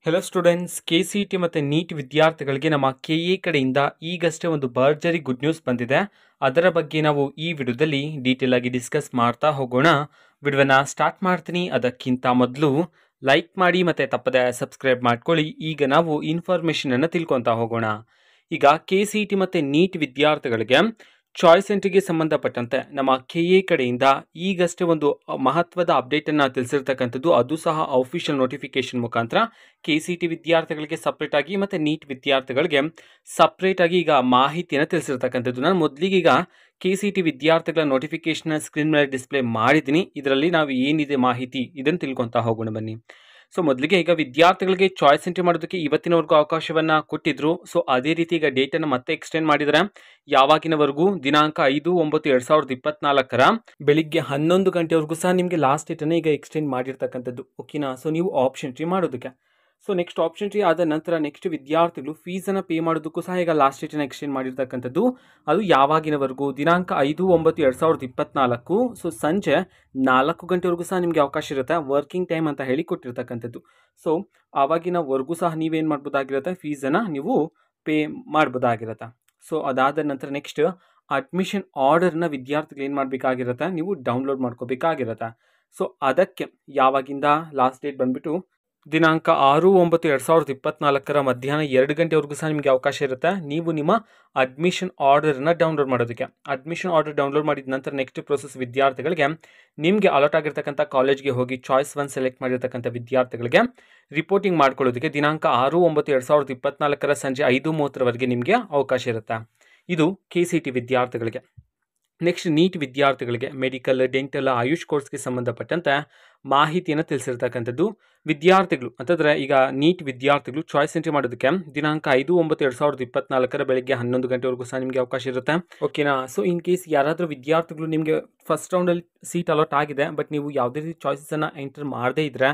Hello students, KCET ಮತ್ತು neat ವಿದ್ಯಾರ್ಥಿಗಳಿಗೆ ನಮ್ಮ KA ಕಡೆಯಿಂದ ಈಗಷ್ಟೇ ಒಂದು ಭರ್ಜರಿ ಗುಡ್ ನ್ಯೂಸ್ ಬಂದಿದೆ. ಅದರ ಬಗ್ಗೆ ನಾವು ಈ ವಿಡಿಯೋದಲ್ಲಿ ಡೀಟೇಲ್ ಆಗಿ ಡಿಸ್ಕಸ್ ಮಾಡ್ತಾ ಹೋಗೋಣ. ವಿಡಿಯೋನ ಸ್ಟಾರ್ಟ್ ಮಾಡ್ತೀನಿ. ಅದಕ್ಕಿಂತ ಮೊದಲು ಲೈಕ್ ಮಾಡಿ ಮತ್ತು ತಪ್ಪದೆ ಸಬ್ಸ್ಕ್ರೈಬ್ ಮಾಡ್ಕೊಳ್ಳಿ. ಈಗ ನಾವು ಇನ್ಫಾರ್ಮೇಷನನ್ನು ತಿಳ್ಕೊತಾ ಹೋಗೋಣ. ಈಗ KCET ಮತ್ತು ನೀಟ್ ವಿದ್ಯಾರ್ಥಿಗಳಿಗೆ ಚಾಯ್ಸ್ ಎಂಟ್ರಿಗೆ ಸಂಬಂಧಪಟ್ಟಂತೆ ನಮ್ಮ KA ಕಡೆಯಿಂದ ಈಗಷ್ಟೇ ಒಂದು ಮಹತ್ವದ ಅಪ್ಡೇಟನ್ನು ತಿಳಿಸಿರ್ತಕ್ಕಂಥದ್ದು. ಅದು ಸಹ ಅಫಿಷಿಯಲ್ ನೋಟಿಫಿಕೇಶನ್ ಮುಖಾಂತರ KCET ವಿದ್ಯಾರ್ಥಿಗಳಿಗೆ ಸಪ್ರೇಟ್ ಆಗಿ ಮತ್ತು ನೀಟ್ ವಿದ್ಯಾರ್ಥಿಗಳಿಗೆ ಸಪ್ರೇಟ್ ಆಗಿ ಈಗ ಮಾಹಿತಿಯನ್ನು ತಿಳಿಸಿರ್ತಕ್ಕಂಥದ್ದು. ನಾನು ಮೊದಲಿಗೆ ಈಗ KCET ವಿದ್ಯಾರ್ಥಿಗಳ ನೋಟಿಫಿಕೇಶನ್ ಸ್ಕ್ರೀನ್ ಮೇಲೆ ಡಿಸ್ಪ್ಲೇ ಮಾಡಿದ್ದೀನಿ. ಇದರಲ್ಲಿ ನಾವು ಏನಿದೆ ಮಾಹಿತಿ ಇದನ್ನು ತಿಳ್ಕೊತಾ ಹೋಗೋಣ ಬನ್ನಿ. ಸೊ ಮೊದಲಿಗೆ ಈಗ ವಿದ್ಯಾರ್ಥಿಗಳಿಗೆ ಚಾಯ್ಸ್ ಎಂಟ್ರಿ ಮಾಡೋದಕ್ಕೆ ಇವತ್ತಿನವರೆಗೂ ಅವಕಾಶವನ್ನು ಕೊಟ್ಟಿದ್ರು. ಸೊ ಅದೇ ರೀತಿ ಈಗ ಡೇಟನ್ನು ಮತ್ತೆ ಎಕ್ಸ್ಟೆಂಡ್ ಮಾಡಿದರೆ ಯಾವಾಗಿನವರೆಗೂ ದಿನಾಂಕ 5/9/2024 ಬೆಳಿಗ್ಗೆ 11 ಗಂಟೆವರೆಗೂ ಸಹ ನಿಮಗೆ ಲಾಸ್ಟ್ ಡೇಟನ್ನು ಈಗ ಎಕ್ಸ್ಟೆಂಡ್ ಮಾಡಿರ್ತಕ್ಕಂಥದ್ದು. ಓಕೆನಾ. ಸೊ ನೀವು ಆಪ್ಷನ್ ಎಂಟ್ರಿ ಮಾಡೋದಕ್ಕೆ. ಸೊ ನೆಕ್ಸ್ಟ್ ಆಪ್ಷನ್ ಎಂಟ್ರಿ ಆದ ನಂತರ ನೆಕ್ಸ್ಟ್ ವಿದ್ಯಾರ್ಥಿಗಳು ಫೀಸನ್ನು ಪೇ ಮಾಡೋದಕ್ಕೂ ಸಹ ಈಗ ಲಾಸ್ಟ್ ಡೇಟನ್ನು ಎಕ್ಸ್ಟೆಂಡ್ ಮಾಡಿರ್ತಕ್ಕಂಥದ್ದು. ಅದು ಯಾವಾಗಿನವರೆಗೂ ದಿನಾಂಕ 5/9/2024 ಸೊ ಸಂಜೆ 4 ಗಂಟೆವರೆಗೂ ಸಹ ನಿಮಗೆ ಅವಕಾಶ ಇರುತ್ತೆ. ವರ್ಕಿಂಗ್ ಟೈಮ್ ಅಂತ ಹೇಳಿ ಕೊಟ್ಟಿರ್ತಕ್ಕಂಥದ್ದು. ಸೊ ಆವಾಗಿನವರೆಗೂ ಸಹ ನೀವೇನು ಮಾಡ್ಬೋದಾಗಿರುತ್ತೆ, ಫೀಸನ್ನು ನೀವು ಪೇ ಮಾಡ್ಬೋದಾಗಿರುತ್ತೆ. ಸೊ ಅದಾದ ನಂತರ ನೆಕ್ಸ್ಟ್ ಅಡ್ಮಿಷನ್ ಆರ್ಡರ್ನ ವಿದ್ಯಾರ್ಥಿಗಳು ಏನು ಮಾಡಬೇಕಾಗಿರುತ್ತೆ, ನೀವು ಡೌನ್ಲೋಡ್ ಮಾಡ್ಕೋಬೇಕಾಗಿರುತ್ತೆ. ಸೊ ಅದಕ್ಕೆ ಯಾವಾಗಿಂದ ಲಾಸ್ಟ್ ಡೇಟ್ ಬಂದುಬಿಟ್ಟು ದಿನಾಂಕ 6/9/2024 ಮಧ್ಯಾಹ್ನ 2 ಗಂಟೆವರೆಗೂ ಸಹ ನಿಮಗೆ ಅವಕಾಶ ಇರುತ್ತೆ. ನೀವು ನಿಮ್ಮ ಅಡ್ಮಿಷನ್ ಆರ್ಡರನ್ನು ಡೌನ್ಲೋಡ್ ಮಾಡೋದಕ್ಕೆ. ಅಡ್ಮಿಷನ್ ಆರ್ಡರ್ ಡೌನ್ಲೋಡ್ ಮಾಡಿದ ನಂತರ ನೆಕ್ಸ್ಟ್ ಪ್ರೋಸೆಸ್ ವಿದ್ಯಾರ್ಥಿಗಳಿಗೆ ನಿಮಗೆ ಅಲಾಟ್ ಆಗಿರ್ತಕ್ಕಂಥ ಕಾಲೇಜ್ಗೆ ಹೋಗಿ ಚಾಯ್ಸ್ 1 ಸೆಲೆಕ್ಟ್ ಮಾಡಿರ್ತಕ್ಕಂಥ ವಿದ್ಯಾರ್ಥಿಗಳಿಗೆ ರಿಪೋರ್ಟಿಂಗ್ ಮಾಡ್ಕೊಳ್ಳೋದಕ್ಕೆ ದಿನಾಂಕ 6/9/2024 ಸಂಜೆ 5:30 ನಿಮಗೆ ಅವಕಾಶ ಇರುತ್ತೆ. ಇದು KCET ವಿದ್ಯಾರ್ಥಿಗಳಿಗೆ. ನೆಕ್ಸ್ಟ್ ನೀಟ್ ವಿದ್ಯಾರ್ಥಿಗಳಿಗೆ ಮೆಡಿಕಲ್, ಡೆಂಟಲ್, ಆಯುಷ್ ಕೋರ್ಸ್ಗೆ ಸಂಬಂಧಪಟ್ಟಂತೆ ಮಾಹಿತಿಯನ್ನು ತಿಳಿಸಿರ್ತಕ್ಕಂಥದ್ದು. ವಿದ್ಯಾರ್ಥಿಗಳು ಅಂತಂದರೆ ಈಗ ನೀಟ್ ವಿದ್ಯಾರ್ಥಿಗಳು ಚಾಯ್ಸ್ ಎಂಟ್ರಿ ಮಾಡೋದಕ್ಕೆ ದಿನಾಂಕ 5/9/2024 ಬೆಳಗ್ಗೆ 11 ಗಂಟೆವರೆಗೂ ಸಹ ನಿಮಗೆ ಅವಕಾಶ ಇರುತ್ತೆ. ಓಕೆನಾ. ಸೊ ಇನ್ ಕೇಸ್ ಯಾರಾದರೂ ವಿದ್ಯಾರ್ಥಿಗಳು ನಿಮಗೆ ಫಸ್ಟ್ ರೌಂಡಲ್ಲಿ ಸೀಟ್ ಅಲಾಟ್ ಆಗಿದೆ, ಬಟ್ ನೀವು ಯಾವುದೇ ರೀತಿ ಚಾಯ್ಸನ್ನು ಎಂಟರ್ ಮಾಡದೇ ಇದ್ದರೆ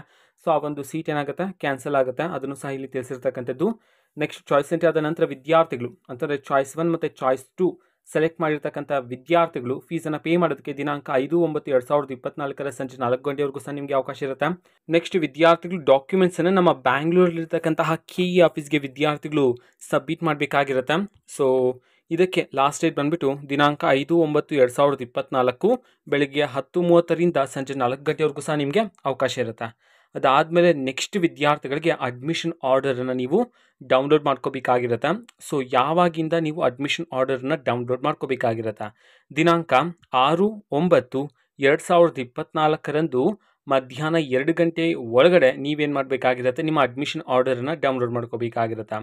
ಸೊ ಆ ಒಂದು ಸೀಟ್ ಏನಾಗುತ್ತೆ, ಕ್ಯಾನ್ಸಲ್ ಆಗುತ್ತೆ. ಅದನ್ನು ಸಹ ಇಲ್ಲಿ ತಿಳಿಸಿರ್ತಕ್ಕಂಥದ್ದು. ನೆಕ್ಸ್ಟ್ ಚಾಯ್ಸ್ ಎಂಟ್ರಿ ಆದ ನಂತರ ವಿದ್ಯಾರ್ಥಿಗಳು ಅಂತಂದರೆ ಚಾಯ್ಸ್ 1 ಮತ್ತು ಚಾಯ್ಸ್ 2 ಸೆಲೆಕ್ಟ್ ಮಾಡಿರ್ತಕ್ಕಂಥ ವಿದ್ಯಾರ್ಥಿಗಳು ಫೀಸನ್ನು ಪೇ ಮಾಡೋದಕ್ಕೆ ದಿನಾಂಕ 5/9/2024 ಸಂಜೆ 4 ಗಂಟೆವರೆಗೂ ಸಹ ನಿಮಗೆ ಅವಕಾಶ ಇರುತ್ತೆ. ನೆಕ್ಸ್ಟ್ ವಿದ್ಯಾರ್ಥಿಗಳು ಡಾಕ್ಯುಮೆಂಟ್ಸನ್ನು ನಮ್ಮ ಬ್ಯಾಂಗ್ಳೂರಲ್ಲಿರ್ತಕ್ಕಂತಹ KE ಆಫೀಸ್ಗೆ ವಿದ್ಯಾರ್ಥಿಗಳು ಸಬ್ಮಿಟ್ ಮಾಡಬೇಕಾಗಿರುತ್ತೆ. ಸೊ ಇದಕ್ಕೆ ಲಾಸ್ಟ್ ಡೇಟ್ ಬಂದುಬಿಟ್ಟು ದಿನಾಂಕ 5/9/2024 ಬೆಳಗ್ಗೆ 10:30 ಸಂಜೆ 4 ಗಂಟೆವರೆಗೂ ಸಹ ನಿಮಗೆ ಅವಕಾಶ ಇರುತ್ತೆ. ಅದಾದಮೇಲೆ ನೆಕ್ಸ್ಟ್ ವಿದ್ಯಾರ್ಥಿಗಳಿಗೆ ಅಡ್ಮಿಷನ್ ಆರ್ಡರನ್ನು ನೀವು ಡೌನ್ಲೋಡ್ ಮಾಡ್ಕೋಬೇಕಾಗಿರುತ್ತೆ. ಸೊ ಯಾವಾಗಿಂದ ನೀವು ಅಡ್ಮಿಷನ್ ಆರ್ಡರನ್ನು ಡೌನ್ಲೋಡ್ ಮಾಡ್ಕೋಬೇಕಾಗಿರುತ್ತೆ, ದಿನಾಂಕ 6/9/2024 ಮಧ್ಯಾಹ್ನ 2 ಗಂಟೆ ಒಳಗಡೆ ನೀವೇನು ಮಾಡಬೇಕಾಗಿರುತ್ತೆ, ನಿಮ್ಮ ಅಡ್ಮಿಷನ್ ಆರ್ಡರನ್ನು ಡೌನ್ಲೋಡ್ ಮಾಡ್ಕೋಬೇಕಾಗಿರುತ್ತೆ.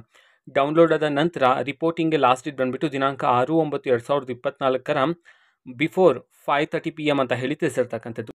ಡೌನ್ಲೋಡ್ ಆದ ನಂತರ ರಿಪೋರ್ಟಿಂಗ್ಗೆ ಲಾಸ್ಟ್ ಡೇಟ್ ಬಂದುಬಿಟ್ಟು ದಿನಾಂಕ 6/9/2024 ಬಿಫೋರ್ 5:30 PM ಅಂತ ಹೇಳಿ ತಿಳಿಸಿರ್ತಕ್ಕಂಥದ್ದು.